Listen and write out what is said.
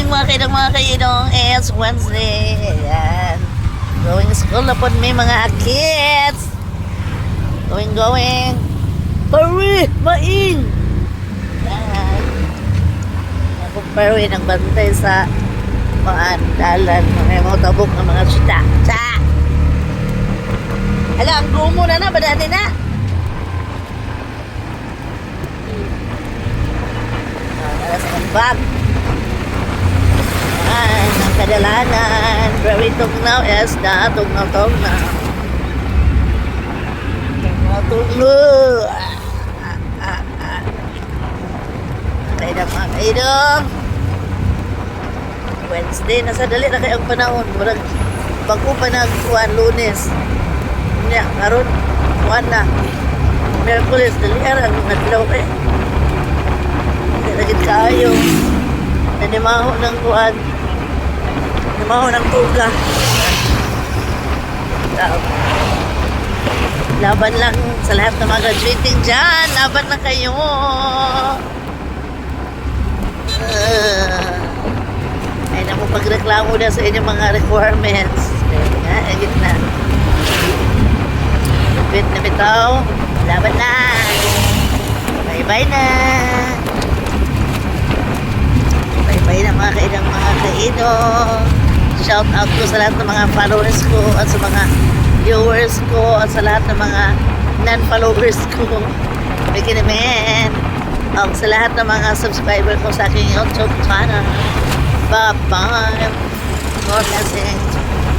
morning mga kaidong. It's Wednesday. Ayan. Going school na po may mga kids. Going. Pari! Maing! Ayan. Ako pari nagbantay sa mga dalan. May mga tabok ng mga sita. Hala, ang gumo na ba dati na? Alas ang bag. Ang kadalanan. Very tugnaw is na. Tugnaw. Okay na mga kaidong. Wednesday, nasa dali na kayong panahon. Bago pa nagkuhan Lunes. Hindi, karon kuhan na. Merkulis, dali arang naglaw kayo. Hindi lagit kayo. Nanimaho ng kuhan. Nanimaho ng tuga. Laban lang sa lahat ng mga graduating dyan. Laban na kayo. Ay na mo pagreklamo na sa inyong mga requirements. Agit na. Lupit na bitaw. Laban na. Bye-bye na. Bye-bye na mga kaido. Shout out ko sa lahat ng mga followers ko at sa mga viewers ko at sa lahat ng mga non-followers ko. Bikinimen. At sa lahat ng mga subscriber ko sa aking YouTube channel. Bye-bye. God blessings.